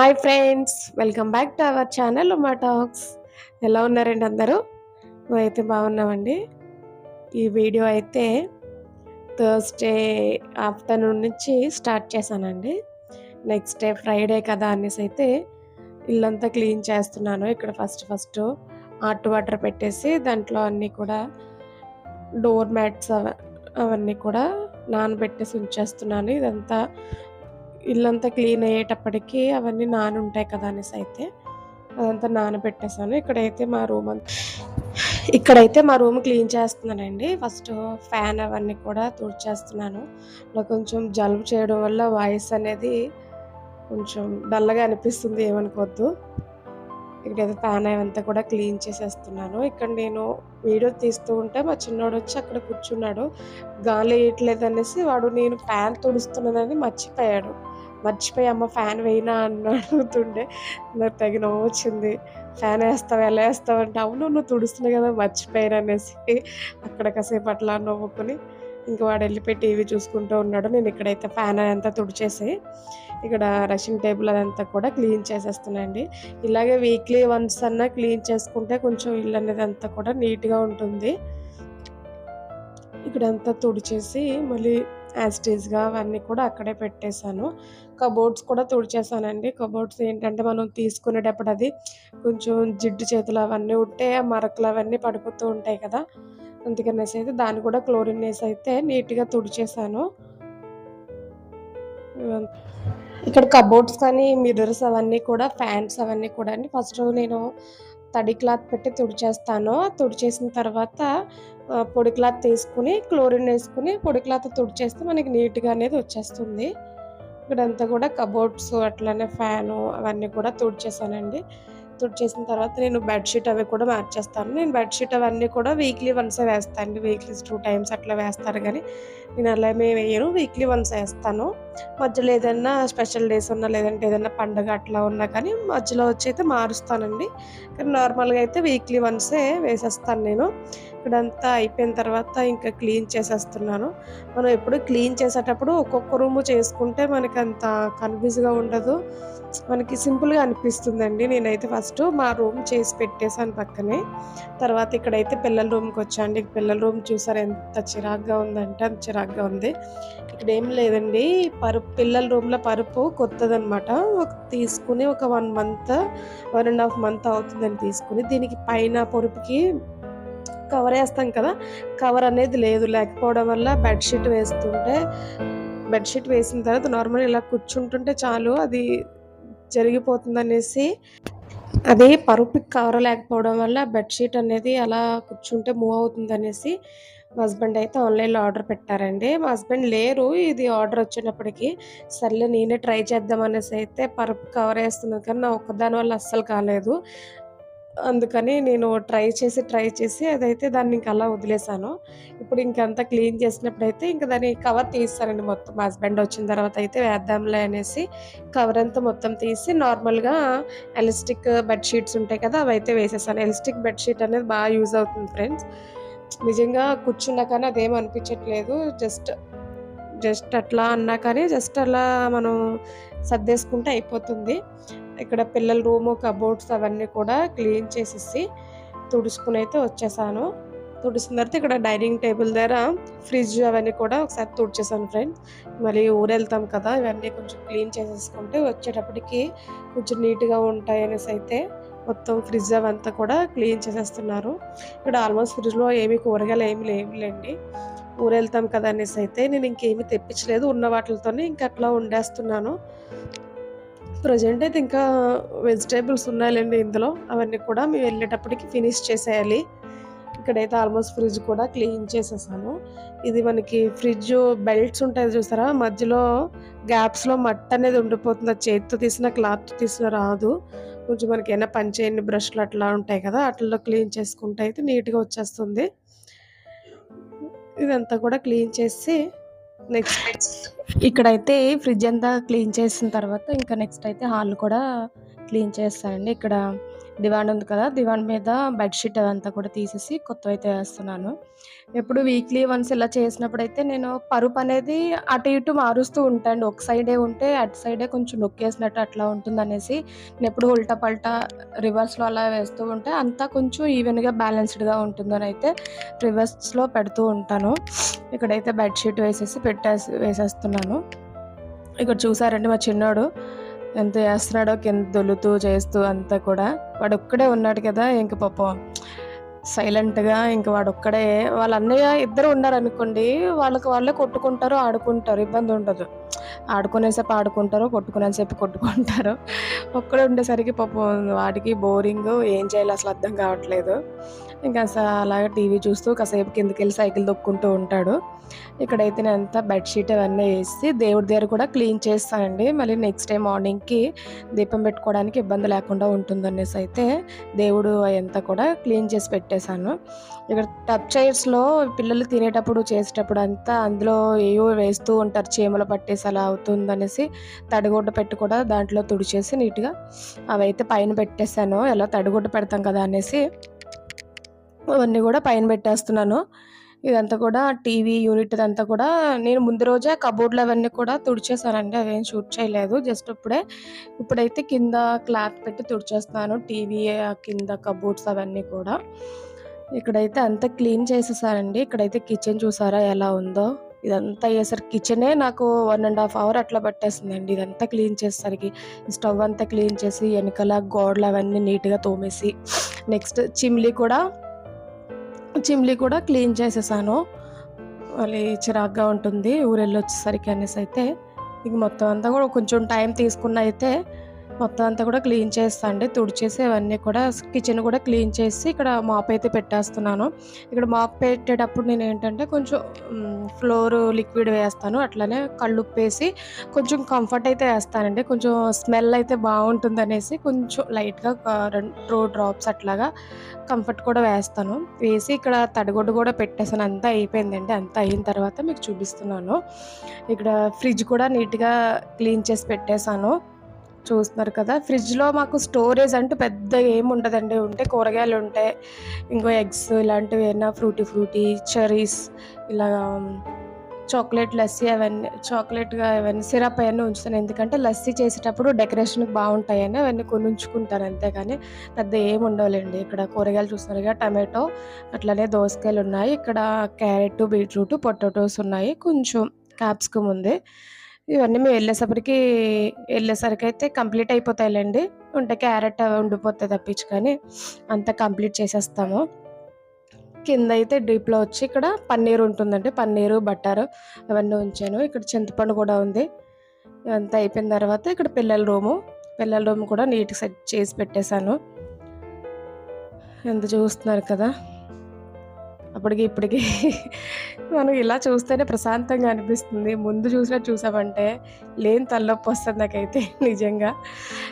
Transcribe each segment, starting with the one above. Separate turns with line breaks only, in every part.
Hi friends, welcome back to our channel Uma talks. ఎలా ఉన్నారండి అందరూ? మేమైతే బాగున్నామండి. ఈ వీడియో అయితే థర్స్డే ఆఫ్టర్నూన్ నుంచి స్టార్ట్ చేశానండి. నెక్స్ట్ డే ఫ్రైడే కదా అనేసి అయితే ఇల్లంతా క్లీన్ చేస్తున్నాను. ఇక్కడ ఫస్ట్ హాట్ వాటర్ పెట్టేసి దాంట్లో అన్నీ కూడా డోర్ మ్యాట్స్ అవన్నీ కూడా నానబెట్టేసి ఉంచేస్తున్నాను. ఇదంతా ఇల్లంతా క్లీన్ అయ్యేటప్పటికి అవన్నీ నానుంటాయి కదా అనేసి అయితే అదంతా నానబెట్టేసాను. ఇక్కడైతే మా రూమ్ క్లీన్ చేస్తున్నానండి. ఫస్ట్ ఫ్యాన్ అవన్నీ కూడా తుడిచేస్తున్నాను. నాకు కొంచెం జలుబు చేయడం వల్ల వాయిస్ అనేది కొంచెం డల్గా అనిపిస్తుంది, ఏమనుకోవద్దు. ఇక్కడైతే ఫ్యాన్ అవంతా కూడా క్లీన్ చేసేస్తున్నాను. ఇక్కడ నేను వీడియో తీస్తూ ఉంటే మా చిన్నోడు వచ్చి అక్కడ కూర్చున్నాడు. గాలి వేయట్లేదు అనేసి వాడు నేను ఫ్యాన్ తుడుస్తున్నానని మర్చిపోయి అమ్మ ఫ్యాన్ వేయినా అని అడుగుతుండే. నాకు తగిన వచ్చింది. ఫ్యాన్ వేస్తావు, ఎలా వేస్తావు అంటే అవును నువ్వు తుడుస్తున్నావు కదా మర్చిపోయాను అనేసి అక్కడ కాసేపు అట్లా నవ్వుకొని ఇంక వాడు వెళ్ళిపోయి టీవీ చూసుకుంటూ ఉన్నాడు. నేను ఇక్కడైతే ఫ్యాన్ అదంతా తుడిచేసి ఇక్కడ రషింగ్ టేబుల్ అదంతా కూడా క్లీన్ చేసేస్తున్నానండి. ఇలాగే వీక్లీ వన్స్ అన్నా క్లీన్ చేసుకుంటే కొంచెం ఇల్లు అనేది అంతా కూడా నీట్గా ఉంటుంది. ఇక్కడంతా తుడిచేసి మళ్ళీ యాస్టీస్గా అవన్నీ కూడా అక్కడే పెట్టేశాను. కబోర్డ్స్ కూడా తుడిచేసానండి. కబోర్డ్స్ ఏంటంటే మనం తీసుకునేటప్పుడు అది కొంచెం జిడ్డు చేతులు అవన్నీ ఉంటే ఆ మరకలు అవన్నీ పడిపోతూ ఉంటాయి కదా, అందుకనేసి అయితే దాన్ని కూడా క్లోరిన్ వేసి అయితే నీట్గా తుడిచేసాను. ఇక్కడ కబోర్డ్స్ కానీ మిర్రర్స్ అవన్నీ కూడా ఫ్యాన్స్ అవన్నీ కూడా అండి ఫస్ట్ నేను తడి క్లాత్ పెట్టి తుడిచేస్తాను. తుడిచేసిన తర్వాత పొడి క్లాత్ తీసుకుని క్లోరిన్ వేసుకుని పొడి క్లాత్ తుడిచేస్తే మనకి నీట్గా అనేది వచ్చేస్తుంది. ఇక్కడంతా కూడా కబోర్డ్స్ అట్లనే ఫ్యాను అవన్నీ కూడా తుడిచేసానండి. తుడిచేసిన తర్వాత నేను బెడ్షీట్ అవి కూడా మార్చేస్తాను. నేను బెడ్షీట్ అవన్నీ కూడా వీక్లీ వన్సే వేస్తాను అండి. వీక్లీ 2 టైమ్స్ అట్లా వేస్తారు, కానీ నేను అలా వేయను. వీక్లీ వన్స్ వేస్తాను. మధ్యలో ఏదైనా స్పెషల్ డేస్ ఉన్నా లేదంటే ఏదైనా పండుగ అట్లా ఉన్నా కానీ మధ్యలో వచ్చి అయితే మారుస్తానండి. కానీ నార్మల్గా అయితే వీక్లీ వన్సే వేసేస్తాను నేను. ఇక్కడంతా అయిపోయిన తర్వాత ఇంకా క్లీన్ చేసేస్తున్నాను. మనం ఎప్పుడు క్లీన్ చేసేటప్పుడు ఒక్కొక్క రూము చేసుకుంటే మనకి అంత కన్ఫ్యూజ్గా ఉండదు, మనకి సింపుల్గా అనిపిస్తుందండి. నేనైతే ఫస్ట్ మా రూమ్ చేసి పెట్టేశాను పక్కనే. తర్వాత ఇక్కడైతే పిల్లల రూమ్కి వచ్చాండి. పిల్లల రూమ్ చూసారు ఎంత చిరాగ్గా ఉందంటే అంత చిరాగ్గా ఉంది. ఇక్కడ ఏం లేదండి, పిల్లల రూమ్లో పరుపు కొత్తదనమాట. తీసుకుని ఒక 1.5 మంత్ అవుతుందని తీసుకుని దీనికి పైన పొరుపుకి కవర్ వేస్తాం కదా, కవర్ అనేది లేకపోవడం వల్ల బెడ్షీట్ వేసిన తర్వాత నార్మల్ ఇలా కూర్చుంటుంటే చాలు అది జరిగిపోతుందనేసి, అది పరుపుకి కవర్ లేకపోవడం వల్ల బెడ్షీట్ అనేది అలా కూర్చుంటే మూవ్ అవుతుందనేసి మా హస్బెండ్ అయితే ఆన్లైన్లో ఆర్డర్ పెట్టారండి. మా హస్బెండ్ లేరు ఇది ఆర్డర్ వచ్చినప్పటికీ. సర్లే నేనే ట్రై చేద్దాం అనేసి అయితే పరుపు కవర్ వేస్తున్నాను, కానీ నా ఒక్కదాని వల్ల అస్సలు కాలేదు. అందుకని నేను ట్రై చేసి అదైతే దాన్ని ఇంక అలా వదిలేసాను. ఇప్పుడు ఇంకంతా క్లీన్ చేసినప్పుడైతే ఇంక దాన్ని కవర్ తీస్తానండి మొత్తం. మా హస్బెండ్ వచ్చిన తర్వాత అయితే వేద్దాంలే అనేసి కవర్ అంతా మొత్తం తీసి నార్మల్గా ఎలాస్టిక్ బెడ్షీట్స్ ఉంటాయి కదా, అవైతే వేసేసాను. ఎలాస్టిక్ బెడ్షీట్ అనేది బాగా యూజ్ అవుతుంది ఫ్రెండ్స్. నిజంగా కూర్చున్నా కానీ అదేం అనిపించట్లేదు. జస్ట్ అట్లా అన్నా కానీ జస్ట్ అలా మనం సర్దేసుకుంటే అయిపోతుంది. ఇక్కడ పిల్లల రూము కబోర్డ్స్ అవన్నీ కూడా క్లీన్ చేసేసి తుడుచుకుని అయితే వచ్చేసాను. తుడిసిన తర్వాత ఇక్కడ డైనింగ్ టేబుల్ దగ్గర ఫ్రిడ్జ్ అవన్నీ కూడా ఒకసారి తుడిచేసాను ఫ్రెండ్స్. మళ్ళీ ఊరెళ్తాం కదా, ఇవన్నీ కొంచెం క్లీన్ చేసేసుకుంటే వచ్చేటప్పటికి కొంచెం నీట్గా ఉంటాయి అనేసి అయితే మొత్తం ఫ్రిడ్జ్ అవంతా కూడా క్లీన్ చేసేస్తున్నారు. ఇక్కడ ఆల్మోస్ట్ ఫ్రిడ్జ్లో కూరగాయలు ఏమి లేవులేండి. ఊరెళ్తాం కదా అనేసి అయితే నేను ఇంకేమీ తెప్పించలేదు, ఉన్న వాటితోనే ఇంకా అట్లా వండేస్తున్నాను. ప్రజెంట్ అయితే ఇంకా వెజిటేబుల్స్ ఉన్నాయిలేండి ఇందులో, అవన్నీ కూడా మేము వెళ్ళేటప్పటికి ఫినిష్ చేసేయాలి. ఇక్కడైతే ఆల్మోస్ట్ ఫ్రిడ్జ్ కూడా క్లీన్ చేసేసాను. ఇది మనకి ఫ్రిడ్జ్ బెల్ట్స్ ఉంటాయి చూసారా, మధ్యలో గ్యాప్స్లో మట్టి అనేది ఉండిపోతుంది. అది చేతితో తీసిన క్లాత్ తీసిన రాదు. కొంచెం మనకి ఏమైనా పని చేయని బ్రష్లు అట్లా ఉంటాయి కదా, అట్లలో క్లీన్ చేసుకుంటే అయితే నీట్గా వచ్చేస్తుంది. ఇదంతా కూడా క్లీన్ చేసి ఇక్కడైతే ఫ్రిడ్జ్ అంతా క్లీన్ చేసిన తర్వాత ఇంకా నెక్స్ట్ అయితే హాల్ కూడా క్లీన్ చేస్తానండి. ఇక్కడ దివాన్ ఉంది కదా! దివాన్ మీద బెడ్‌షీట్ అదంతా కూడా తీసేసి కొత్తవైతే వేస్తున్నాను. ఎప్పుడు వీక్లీ వన్స్ ఇలా చేసినప్పుడైతే నేను పరుపనేది అటు ఇటు మారుస్తూ ఉంటా అండి. ఒక సైడే ఉంటే అటు సైడే కొంచెం నొక్కేసినట్టు అట్లా ఉంటుందనేసి నేనెప్పుడు ఉల్టా పల్టా రివర్స్‌లో అలా వేస్తూ ఉంటే అంతా కొంచెం ఈవెన్‌గా బ్యాలెన్స్‌డ్‌గా ఉంటుందనైతే రివర్స్‌లో పెడుతూ ఉంటాను. ఇక్కడైతే బెడ్‌షీట్ వేసేస్తున్నాను. ఇక్కడ చూసారండి మా చిన్నోడు ఎంత చేస్తున్నాడో కింద దొర్లుతూ చేస్తూ అంతా కూడా. వాడొక్కడే ఉన్నాడు కదా! ఇంక పాపం సైలెంట్‌గా ఇంక వాడొక్కడే వాళ్ళ అన్నయ్య ఇద్దరు ఉన్నారనుకోండి, వాళ్ళకి వాళ్ళే కొట్టుకుంటారు, ఆడుకుంటారు. ఇబ్బందుండదు. ఆడుకునేసేపు ఆడుకుంటారు, కొట్టుకునేసేపు కొట్టుకుంటారు. ఒక్కడే ఉండేసరికి పాపం వాడికి బోరింగు ఏం చేయాలో అసలు అర్థం కావట్లేదు. ఇంకా అలాగే టీవీ చూస్తూ కాసేపు కిందకెళ్ళి సైకిల్ తొక్కుంటూ ఉంటాడు. ఇక్కడైతే నేనంతా బెడ్‌షీట్ అవన్నీ ఏసి దేవుడి దగ్గర కూడా క్లీన్ చేస్తానండి. మళ్ళీ నెక్స్ట్ డే మార్నింగ్‌కి దీపం పెట్టుకోవడానికి ఇబ్బంది లేకుండా ఉంటుందనేసైతే దేవుడు అయంతా కూడా క్లీన్ చేసి పెట్టేశాను. ఇక్కడ టబ్ చైర్స్‌లో పిల్లలు తినేటప్పుడు, చేసేటప్పుడు అంతా అందులో ఏవో వేస్తూ ఉంటారు. చీమలు పట్టేసి అలా అవుతుందనేసి తడిగుడ్డ పెట్టి కూడా దాంట్లో తుడిచేసి నీట్‌గా అవైతే పైన పెట్టేశాను. ఎలా తడిగుడ్డ పెడతాం కదా అనేసి అవన్నీ గూడా పైన పెట్టేస్తున్నాను. ఇదంతా కూడా టీవీ యూనిట్ ఇదంతా కూడా నేను ముందు రోజే కబోర్డ్‌లు అవన్నీ కూడా తుడిచేసానండి. అవేం షూట్ చేయలేదు. జస్ట్ ఇప్పుడైతే కింద క్లాత్ పెట్టి తుడిచేస్తున్నాను. టీవీ కింద కబోర్డ్స్ అవన్నీ కూడా. ఇక్కడైతే అంతా క్లీన్ చేసేసానండి. ఇక్కడైతే కిచెన్ చూసారా ఎలా ఉందో? ఇదంతా అయ్యేసరికి కిచెనే నాకు 1 ½ అవర్ అట్లా పట్టేసిందండి. ఇదంతా క్లీన్ చేసేసరికి. స్టవ్ అంతా క్లీన్ చేసి ఎనకాల గోడలు అవన్నీ నీట్‌గా తోమేసి నెక్స్ట్ చిమ్లీ కూడా క్లీన్ చేసేసాను. మళ్ళీ చిరాకుగా ఉంటుంది ఊరెళ్ళొచ్చేసరికి అనేసైతే, ఇంక మొత్తం అంతా కూడా కొంచెం టైం తీసుకుని అయితే మొత్తం అంతా కూడా క్లీన్ చేస్తా అండి. తుడిచేసి అవన్నీ కూడా కిచెన్ కూడా క్లీన్ చేసి ఇక్కడ మాప్ అయితే పెట్టేస్తున్నాను. ఇక్కడ మాప్ పెట్టేటప్పుడు నేనేంటంటే కొంచెం ఫ్లోర్ లిక్విడ్ వేస్తాను. అట్లనే కల్లుప్పేసి కొంచెం కంఫర్ట్ అయితే ఏస్తానండి. కొంచెం స్మెల్ అయితే బావుంటుందనేసి కొంచెం లైట్‌గా 2 డ్రాప్స్ అట్లాగా కంఫర్ట్ కూడా వేస్తాను. వేసి ఇక్కడ తడిగుడ్డ కూడా పెట్టేసాను. అంతా అయిపోయిందండి. అంతా అయిన తర్వాత మీకు చూపిస్తున్నాను. ఇక్కడ ఫ్రిడ్జ్ కూడా నీట్‌గా క్లీన్ చేసి పెట్టేసాను. చూస్తున్నారు కదా! ఫ్రిడ్జ్‌లో మాకు స్టోరేజ్ అంటూ పెద్దగా ఏముండదండి. ఉంటే కూరగాయలుంటాయి. ఇంకో ఎగ్స్ ఇలాంటివి ఏమైనా ఫ్రూటీ, చెర్రీస్ ఇలాగా చాక్లేట్ లస్సీ చాక్లేట్‌గా అవన్నీ సిరప్ అయన్నీ ఉంచుతాను. ఎందుకంటే లస్సీ చేసేటప్పుడు డెకరేషన్‌కి బావుంటాయని అవన్నీ కొని ఉంచుకుంటాను అంతేగాని పెద్ద ఏముండవులెండి. ఇక్కడ కూరగాయలు చూస్తున్నారుగా టమాటో, అట్లనే దోసకాయలున్నాయి. ఇక్కడ క్యారెట్, బీట్రూట్, పొటాటోస్ ఉన్నాయి. కొంచెం క్యాప్సికమ్ ఉంది. ఇవన్నీ మేము ఎళ్ళేసరికైతే కంప్లీట్ అయిపోతాయిలెండి. ఉంటే క్యారెట్ అవి ఉండిపోతాయి తప్పించి కానీ అంతా కంప్లీట్ చేసేస్తాము. కిందయితే డీప్‌లో వచ్చి ఇక్కడ పన్నీర్ ఉంటుందండి. పన్నీరు, బటర్ అవన్నీ ఉంచాను. ఇక్కడ చింతపండు కూడా ఉంది. ఇదంతా అయిపోయిన తర్వాత ఇక్కడ పిల్లల రూమ్ కూడా నీట్‌గా సెట్ చేసి పెట్టేశాను. ఎంత చూస్తున్నారు కదా! అప్పటికి ఇప్పటికి మనం ఇలా చూస్తేనే ప్రశాంతంగా అనిపిస్తుంది. ముందు చూసినట్టు చూసామంటే లేని తలనొప్పొస్తది నాకైతే నిజంగా.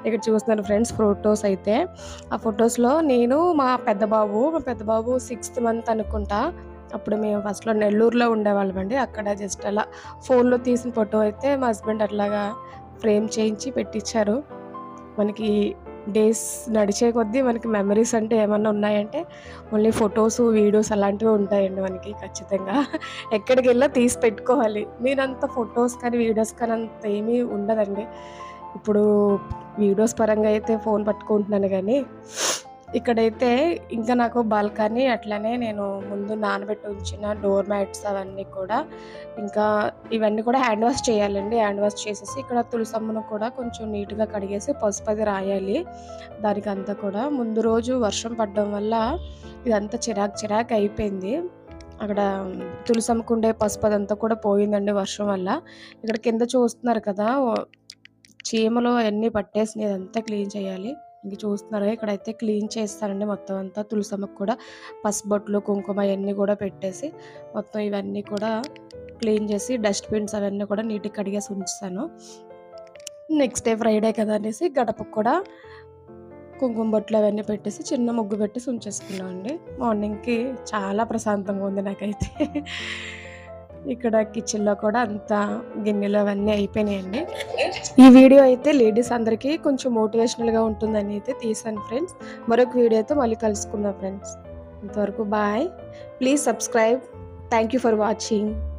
ఇక్కడ చూస్తున్నారు ఫ్రెండ్స్ ఫోటోస్ అయితే. ఆ ఫోటోస్‌లో నేను మా పెద్ద బాబు 6థ్ మంత్ అనుకుంటా. అప్పుడు మేము ఫస్ట్‌లో నెల్లూరులో ఉండేవాళ్ళమండి. అక్కడ జస్ట్ అలా ఫోన్‌లో తీసిన ఫోటో అయితే మా హస్బెండ్ అట్లాగా ఫ్రేమ్ చేయించి పెట్టిచ్చారు. మనకి డేస్ నడిచే కొద్దీ మనకి మెమరీస్ అంటే ఏమన్నా ఉన్నాయంటే ఓన్లీ ఫోటోస్, వీడియోస్ అలాంటివే ఉంటాయండి మనకి ఖచ్చితంగా. ఎక్కడికెళ్ళినా తీసి పెట్టుకోవాలి. నేనంత ఫోటోస్ కానీ, వీడియోస్ కానీ అంత ఏమీ ఉండదండి. ఇప్పుడు వీడియోస్ పరంగా అయితే ఫోన్ పట్టుకుంటున్నాను గానీ, ఇక్కడైతే ఇంకా నాకు బాల్కనీ అట్లనే నేను ముందు నానబెట్టి ఉంచిన డోర్ మ్యాట్స్ అవన్నీ కూడా ఇంకా ఇవన్నీ కూడా హ్యాండ్ వాష్ చేయాలండి. హ్యాండ్ వాష్ చేసేసి ఇక్కడ తులసమ్మను కూడా కొంచెం నీట్‌గా కడిగేసి పసుపది రాయాలి. దానికంతా కూడా ముందు రోజు వర్షం పడడం వల్ల ఇదంతా చిరాకు అయిపోయింది. అక్కడ తులసమ్మకుండే పసుపదంతా కూడా పోయిందండి వర్షం వల్ల. ఇక్కడ కింద చూస్తున్నారు కదా! చీమలు అయన్నీ పట్టేసినయి అదంతా క్లీన్ చేయాలి. ఇంక చూస్తున్నారా ఇక్కడైతే క్లీన్ చేస్తానండి మొత్తం అంతా. తులసమ్మకు కూడా పసుబొట్లు, కుంకుమ అయన్నీ కూడా పెట్టేసి మొత్తం ఇవన్నీ కూడా క్లీన్ చేసి డస్ట్‌బిన్స్ అవన్నీ కూడా నీట్‌గా కడిగేసి ఉంచుతాను. నెక్స్ట్ డే ఫ్రైడే కదా అనేసి గడపకు కూడా కుంకుమ బొట్లు అవన్నీ పెట్టేసి చిన్న ముగ్గు పెట్టేసి ఉంచేసుకున్నామండి. మార్నింగ్‌కి చాలా ప్రశాంతంగా ఉంది నాకైతే. ఇక్కడ కిచెన్‌లో కూడా అంతా గిన్నెలు అవన్నీ అయిపోయినాయండి. ఈ వీడియో అయితే లేడీస్ అందరికీ కొంచెం మోటివేషనల్‌గా ఉంటుందని అయితే తీశాను ఫ్రెండ్స్. మరొక వీడియోతో మళ్ళీ కలుసుకుందాం ఫ్రెండ్స్. అంతవరకు bye. Please subscribe. Thank you for watching.